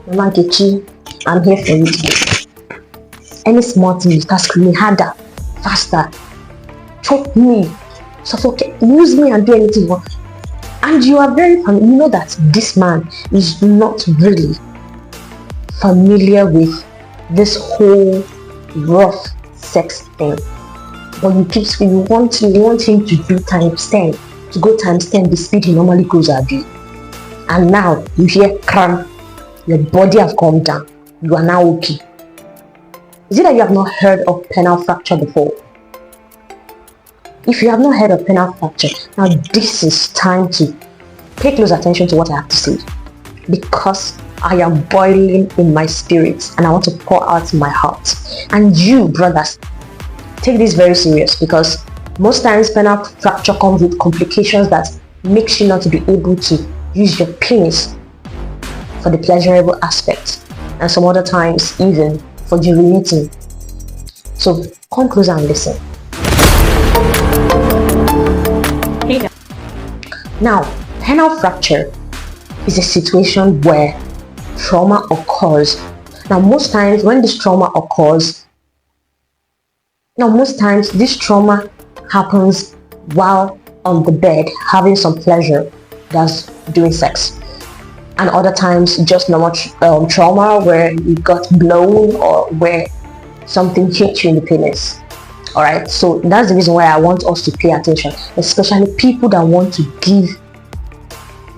Mama Gechi, I'm here for you today. Any small thing you start screaming harder, faster, choke me, suffocate, use me and do anything you want. And you are very familiar, you know that this man is not really familiar with this whole rough sex thing. But you want him to do times 10, to go times 10 the speed he normally goes at you. And now you hear cram, your body have calmed down, you are now okay. Is it that you have not heard of penile fracture before? If you have not heard of penile fracture, now this is time to pay close attention to what I have to say, because I am boiling in my spirit and I want to pour out my heart. And you, brothers, take this very serious, because most times penile fracture comes with complications that makes you not to be able to use your penis for the pleasurable aspect, and some other times even for urinating. So come closer and listen. Now, penile fracture is a situation where trauma occurs. Now, most times this trauma happens while on the bed having some pleasure, that's doing sex. And other times just normal trauma where you got blown or where something hit you in the penis. Alright, so that's the reason why I want us to pay attention, especially people that want to give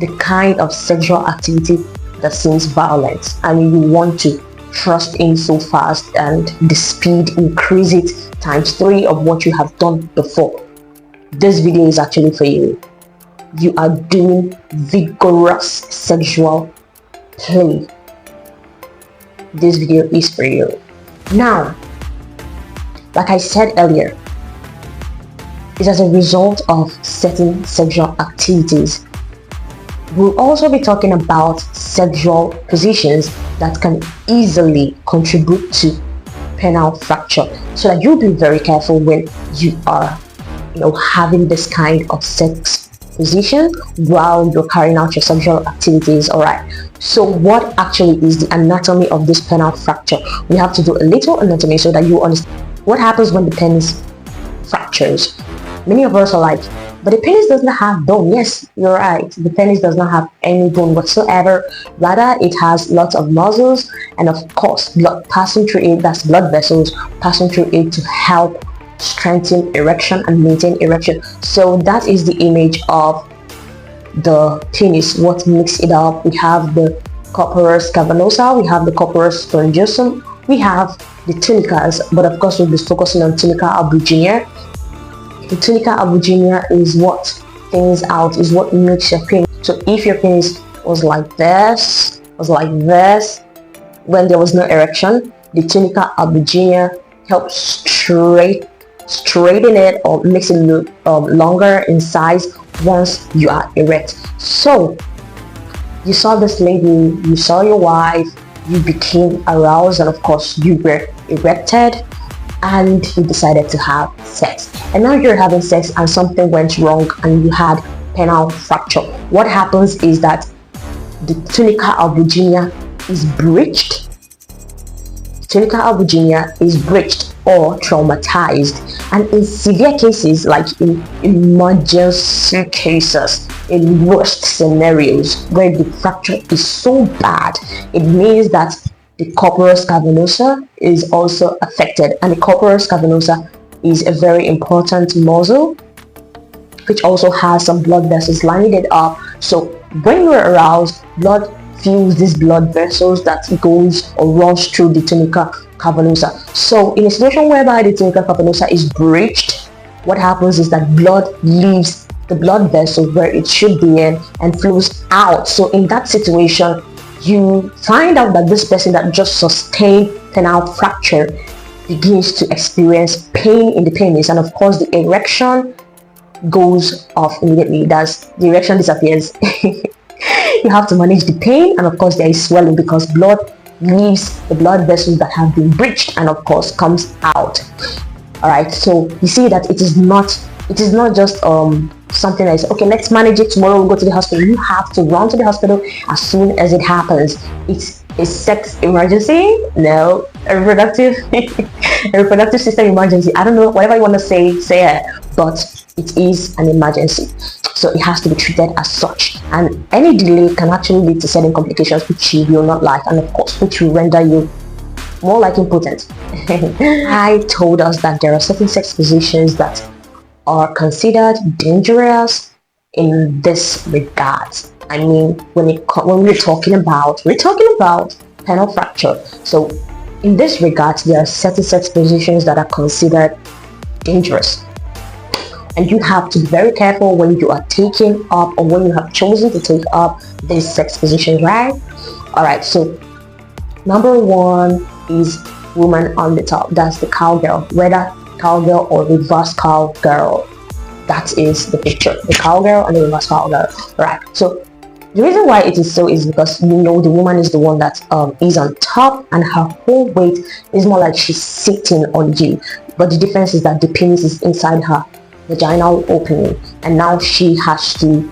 the kind of sexual activity that seems violent. I mean, you want to thrust in so fast and the speed increase it times 3 of what you have done before. This video is actually for you. You are doing vigorous sexual play. This video is for you. Now, like I said earlier, it's as a result of certain sexual activities. We'll also be talking about sexual positions that can easily contribute to penile fracture, so that you'll be very careful when you are having this kind of sex position while you're carrying out your sexual activities. Alright, so what actually is the anatomy of this penile fracture? We have to do a little anatomy so that you understand what happens when the penis fractures. Many of us are like, but the penis does not have bone. Yes, you're right, the penis does not have any bone whatsoever. Rather, it has lots of muscles and of course blood passing through it, that's blood vessels passing through it to help strengthen erection and maintain erection. So that is the image of the penis. What makes it up? We have the corpus cavernosa, we have the corpus spongiosum, we have the tunicas, but of course we'll be focusing on tunica albuginea. The tunica albuginea is what thins out, is what makes your penis. So if your penis was like this, when there was no erection, the tunica albuginea helps straighten it or makes it look longer in size once you are erect. So you saw this lady, you saw your wife, you became aroused, and of course you were erected and you decided to have sex. And now you're having sex and something went wrong and you had penile fracture. What happens is that the tunica albuginea is breached. Tunica albuginea is breached or traumatized, and in severe cases, like in emergency cases, in worst scenarios where the fracture is so bad, it means that the corpus cavernosa is also affected. And the corpus cavernosa is a very important muscle which also has some blood vessels lining it up. So when you're aroused, blood fills these blood vessels that goes or runs through the tunica cavernosa. So in a situation whereby the tunica cavernosa is breached, what happens is that blood leaves the blood vessel where it should be in and flows out. So in that situation, you find out that this person that just sustained penile fracture begins to experience pain in the penis, and of course the erection goes off immediately. The erection disappears. You have to manage the pain, and of course there is swelling because blood leaves the blood vessels that have been breached and of course comes out. Alright, so you see that it is not It is not just something that is okay, let's manage it, tomorrow we'll go to the hospital. You have to run to the hospital as soon as it happens. It's a sex emergency, no, a reproductive system emergency. I don't know, whatever you want to say it, but it is an emergency, so it has to be treated as such, and any delay can actually lead to certain complications which you will not like, and of course which will render you more like impotent. I told us that there are certain sex positions that are considered dangerous in this regard. I mean, when we're talking about penile fracture. So in this regard, there are certain sex positions that are considered dangerous, and you have to be very careful when you are taking up, or when you have chosen to take up these sex positions, right? All right, so number one is woman on the top. That's the cowgirl, whether cowgirl or reverse cowgirl. That is the picture, the cowgirl and the reverse cowgirl. Right, so the reason why it is so is because the woman is the one that is on top, and her whole weight is more like she's sitting on you, but the difference is that the penis is inside her vaginal opening, and now she has to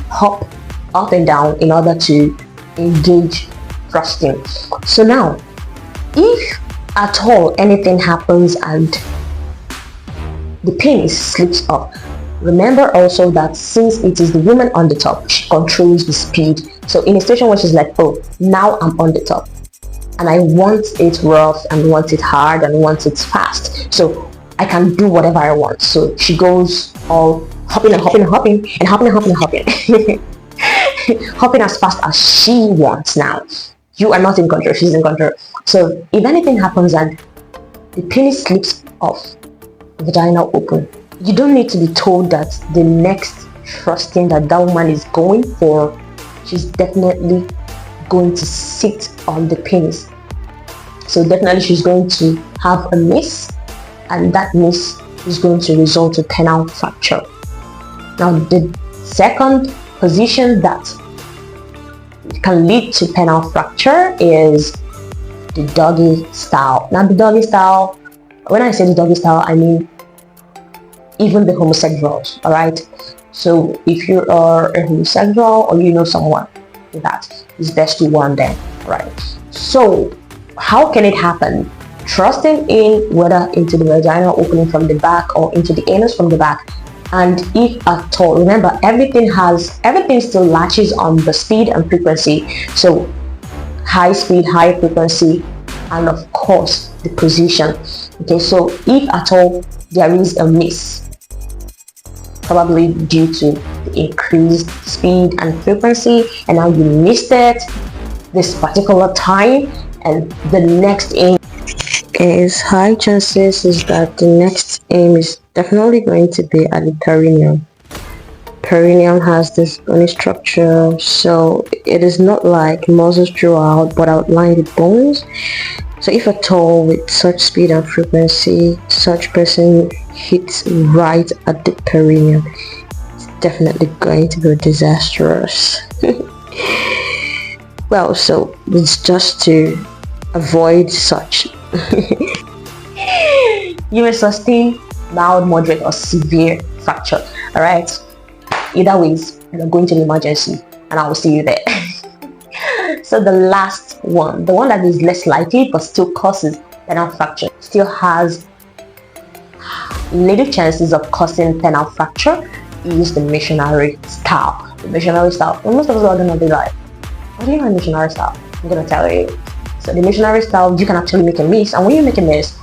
hop up and down in order to engage thrusting. So now, if at all anything happens and the penis slips up, remember also that since it is the woman on the top, she controls the speed. So in a situation where she's like, oh, now I'm on the top and I want it rough and want it hard and want it fast, so I can do whatever I want. So she goes all hopping and hopping and hopping and hopping and hopping and hopping hopping as fast as she wants. Now you are not in control, she's in control. So if anything happens and the penis slips off the vaginal open, you don't need to be told that the next thrusting that woman is going for, she's definitely going to sit on the penis. So definitely she's going to have a miss, and that miss is going to result in penile fracture. Now the second position that can lead to penile fracture is the doggy style. Now the doggy style, when I say the doggy style, I mean even the homosexuals. All right, so if you are a homosexual or you know someone that, it's best to warn them, right? So how can it happen? Thrusting in, whether into the vaginal opening from the back or into the anus from the back, and if at all, remember everything still latches on the speed and frequency. So high speed, high frequency, and of course the position. Okay, so if at all there is a miss, probably due to the increased speed and frequency, and now you missed it this particular time, and the next aim is high chances is that the next aim is definitely going to be at the perineum. Perineum has this bony structure, so it is not like muscles throughout but outlined with bones. So if at all with such speed and frequency such person hits right at the perineum, it's definitely going to be disastrous. Well, so it's just to avoid such. You may sustain mild, moderate, or severe fracture. All right, either ways, you're going to an emergency, and I will see you there. So the last one, the one that is less likely but still causes penile fracture, still has little chances of causing penile fracture, is the missionary style. The missionary style, and most of us are going to be like, what do you mean missionary style? I'm going to tell you. So the missionary style, you can actually make a miss, and when you make a miss,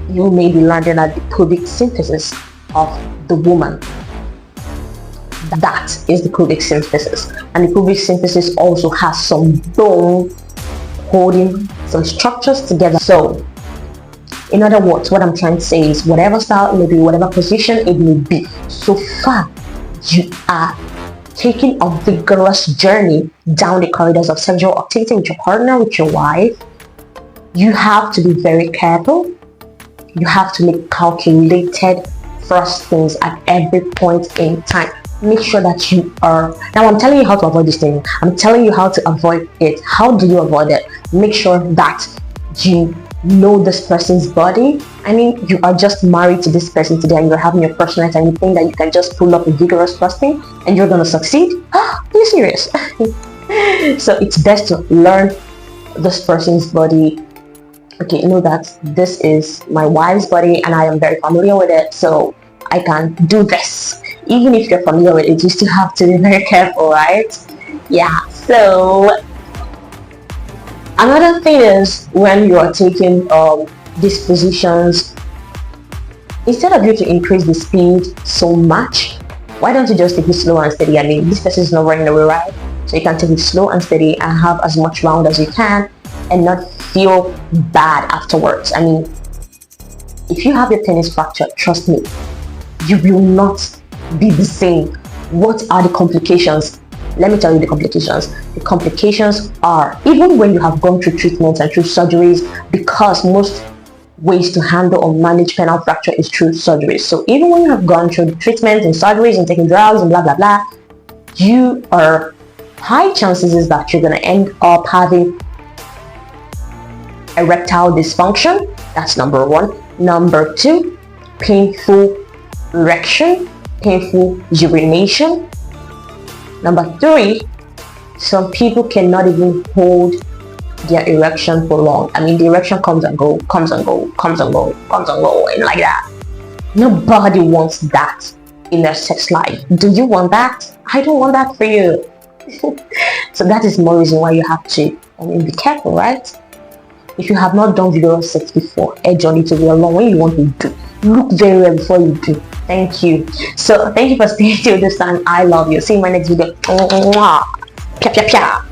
you may be landing at the pubic symphysis of the woman. That is the pubic symphysis, and the pubic symphysis also has some bone holding some structures together. So in other words, what I'm trying to say is whatever style it may be, whatever position it may be, so far you are taking a vigorous journey down the corridors of sexual activity with your partner, with your wife, you have to be very careful. You have to make calculated thrustings at every point in time. Make sure that you are, now I'm telling you how to avoid this thing. I'm telling you how to avoid it. How do you avoid it? Make sure that you know this person's body. I mean, you are just married to this person today and you're having your personal life and you think that you can just pull up a vigorous person and you're gonna succeed? Are you serious? So it's best to learn this person's body. Okay, know that this is my wife's body and I am very familiar with it, so I can do this. Even if you're familiar with it, you still have to be very careful, right? Yeah, so another thing is when you are taking these positions, instead of you to increase the speed so much, why don't you just take it slow and steady? I mean, this person is not running away, right? So you can take it slow and steady and have as much round as you can and not feel bad afterwards. I mean, if you have your penis fractured, trust me, you will not be the same. What are the complications? Let me tell you the complications. The complications are, even when you have gone through treatments and through surgeries, because most ways to handle or manage penile fracture is through surgeries. So even when you have gone through the treatments and surgeries and taking drugs and blah blah blah, you are high chances is that you're going to end up having erectile dysfunction. That's number one. Number two, painful erection, painful urination. Number three, some people cannot even hold their erection for long. I mean, the erection comes and go, comes and go, comes and go, comes and go, and like that. Nobody wants that in their sex life. Do you want that? I don't want that for you. So that is more reason why you have to, I mean, be careful, right? If you have not done vigorous sex before, edge on it to be along when you want to do. Look very well before you do. Thank you. So thank you for staying till this time. I love you. See you in my next video. Pia, pia, pia.